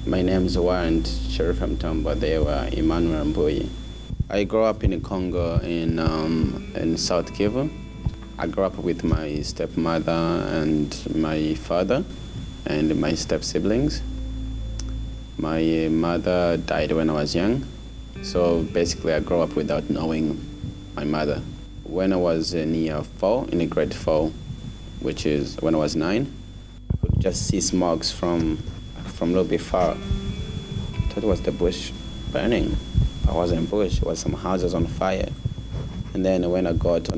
My names weren't Cherif Mutombo, they were Emmanuel Mbuyi. I grew up in Congo in South Kivu. I grew up with my stepmother and my father and my step-siblings. My mother died when I was young, so basically I grew up without knowing my mother. When I was in grade 4, which is when I was 9, I could just see smokes from a little bit far. I thought it was the bush burning. It wasn't bush, it was some houses on fire. And then when I got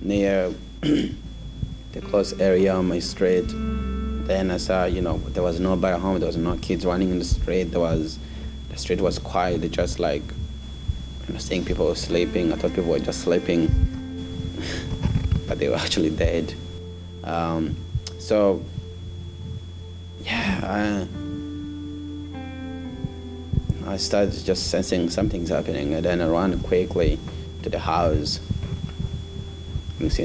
near the close area on my street, then I saw, there was nobody home, there was no kids running in the street, the street was quiet, just like, seeing people sleeping. I thought people were just sleeping, but they were actually dead. I started just sensing something's happening, and then I ran quickly to the house. I went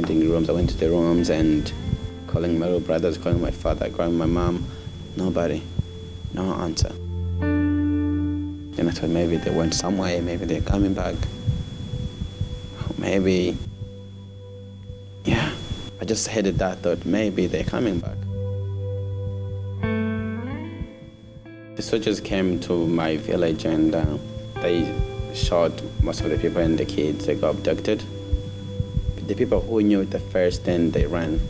to the rooms and calling my little brothers, calling my father, calling my mom. Nobody, no answer. Then I thought maybe they went somewhere, maybe they're coming back. Maybe, I just had that thought, maybe they're coming back. The soldiers came to my village and they shot most of the people and the kids. They got abducted. The people who knew it the first, then they ran.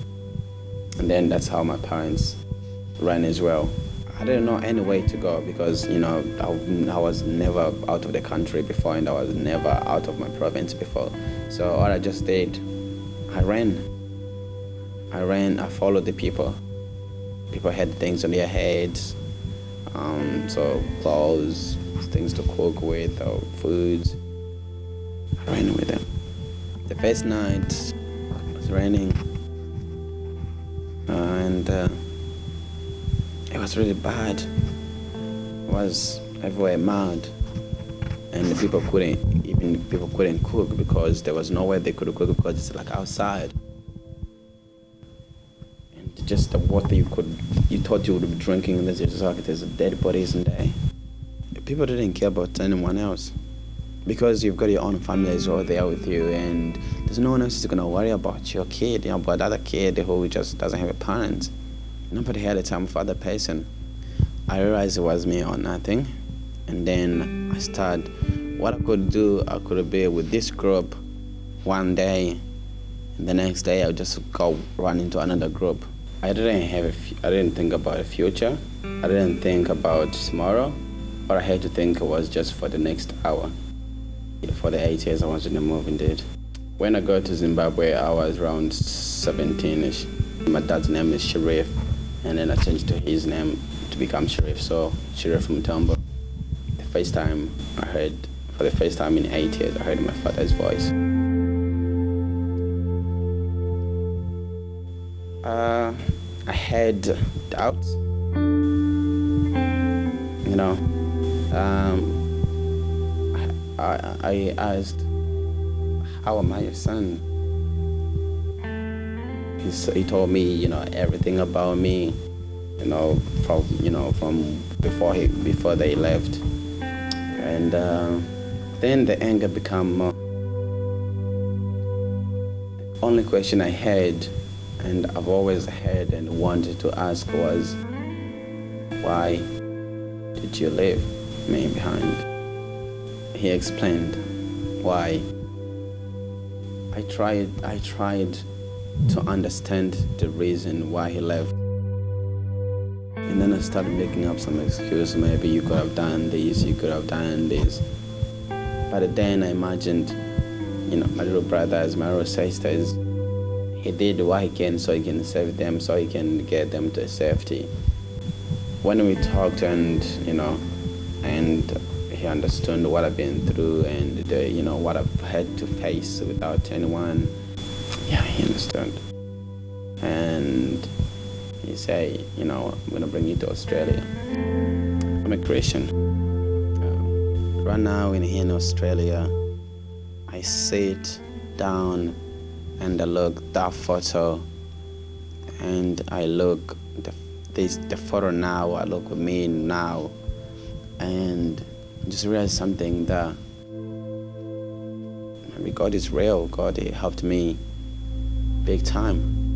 And then that's how my parents ran as well. I didn't know any way to go because, I was never out of the country before and I was never out of my province before. So all I just did, I ran, I followed the people. People had things on their heads, so clothes, things to cook with, or foods. I ran with them. The first night, it was raining, and it was really bad. It was everywhere mud, and the people couldn't cook because there was nowhere they could cook because it's like outside. And just the water you thought you would be drinking, and there's dead bodies in there. People didn't care about anyone else because you've got your own family as well there with you, and there's no one else who's gonna worry about your kid, about the other kid who just doesn't have a parent. Nobody had a time for other person. I realized it was me or nothing. And then I started, what I could do, I could be with this group one day, and the next day I would just go run into another group. I didn't think about the future. I didn't think about tomorrow. All I had to think was just for the next hour. For the 8 years I was in the move indeed. When I got to Zimbabwe, I was around 17-ish. My dad's name is Cherif, and then I changed to his name to become Cherif, so Cherif Mutombo. For the first time in 8 years, I heard my father's voice. I had doubts, I asked, how am I your son? He told me, everything about me, from before they left. And then the anger became more. The only question I had, and I've always had and wanted to ask, was, why did you leave me behind? He explained why. I tried to understand the reason why he left. And then I started making up some excuse. Maybe you could have done this, you could have done this. But then I imagined, my little brothers, my little sisters, he did what he can so he can save them, so he can get them to safety. When we talked and he understood what I've been through and what I've had to face without anyone, he understood. And he said, I'm going to bring you to Australia. I'm a Christian. Right now in Australia, I sit down and I look that photo and I look the photo now, I look with me now, and just realize something that maybe God is real. God, he helped me big time.